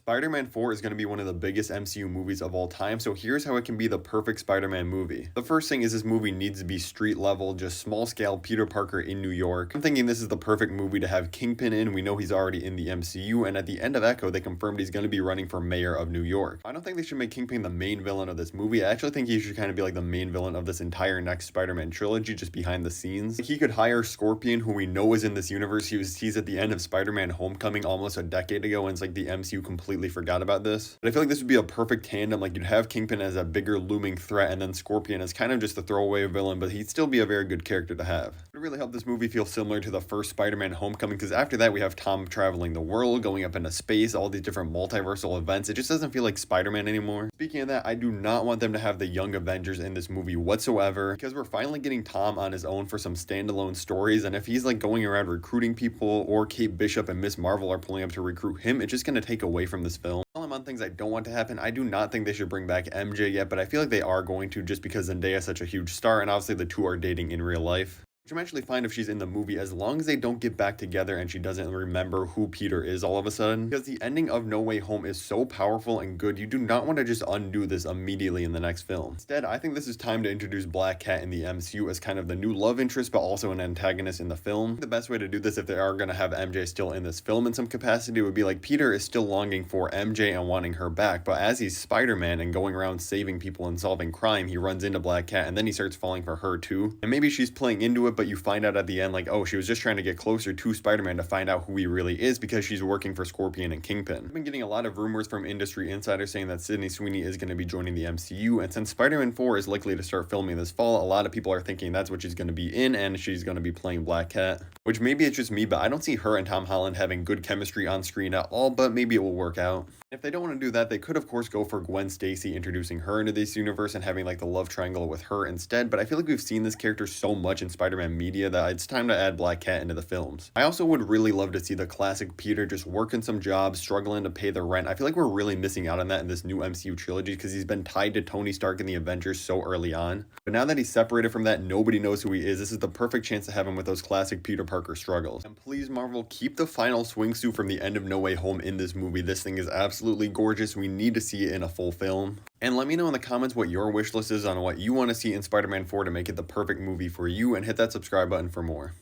Spider-Man 4 is going to be one of the biggest MCU movies of all time, so here's how it can be the perfect Spider-Man movie. The first thing is this movie needs to be street level, just small scale Peter Parker in New York. I'm thinking this is the perfect movie to have Kingpin in. We know he's already in the MCU, and at the end of Echo, they confirmed he's going to be running for mayor of New York. I don't think they should make Kingpin the main villain of this movie. I actually think he should kind of be like the main villain of this entire next Spider-Man trilogy, just behind the scenes. He could hire Scorpion, who we know is in this universe. He's at the end of Spider-Man Homecoming almost a decade ago, and it's like the MCU completely forgot about this. But I feel like this would be a perfect tandem. Like, you'd have Kingpin as a bigger looming threat, and then Scorpion as kind of just a throwaway villain, but he'd still be a very good character to have. It would really help this movie feel similar to the first Spider-Man Homecoming, because after that we have Tom traveling the world, going up into space, all these different multiversal events. It just doesn't feel like Spider-Man anymore. Speaking of that, I do not want them to have the Young Avengers in this movie whatsoever, because we're finally getting Tom on his own for some standalone stories, and if he's like going around recruiting people, or Kate Bishop and Miss Marvel are pulling up to recruit him, it's just going to take away from this film. While I'm on things I don't want to happen, I do not think they should bring back MJ yet, but I feel like they are going to, just because Zendaya is such a huge star, and obviously the two are dating in real life. Which I'm actually fine if she's in the movie, as long as they don't get back together and she doesn't remember who Peter is all of a sudden. Because the ending of No Way Home is so powerful and good, you do not want to just undo this immediately in the next film. Instead, I think this is time to introduce Black Cat in the MCU as kind of the new love interest, but also an antagonist in the film. The best way to do this, if they are going to have MJ still in this film in some capacity, would be like Peter is still longing for MJ and wanting her back, but as he's Spider-Man and going around saving people and solving crime, he runs into Black Cat, and then he starts falling for her too. And maybe she's playing into it, but you find out at the end like, oh, she was just trying to get closer to Spider-Man to find out who he really is, because she's working for Scorpion and Kingpin. I've been getting a lot of rumors from industry insiders saying that Sydney Sweeney is going to be joining the MCU, and since Spider-Man 4 is likely to start filming this fall, a lot of people are thinking that's what she's going to be in, and she's going to be playing Black Cat. Which maybe it's just me, but I don't see her and Tom Holland having good chemistry on screen at all, but maybe it will work out. If they don't want to do that, they could of course go for Gwen Stacy, introducing her into this universe and having like the love triangle with her instead, but I feel like we've seen this character so much in Spider-Man media that it's time to add Black Cat into the films. I also would really love to see the classic Peter just working some jobs, struggling to pay the rent. I feel like we're really missing out on that in this new MCU trilogy, because he's been tied to Tony Stark and the Avengers so early on. But now that he's separated from that, nobody knows who he is. This is the perfect chance to have him with those classic Peter Parker struggles. And please, Marvel, keep the final swingsuit from the end of No Way Home in this movie. This thing is absolutely gorgeous. We need to see it in a full film. And let me know in the comments what your wish list is on what you want to see in Spider-Man 4 to make it the perfect movie for you, and hit that subscribe button for more.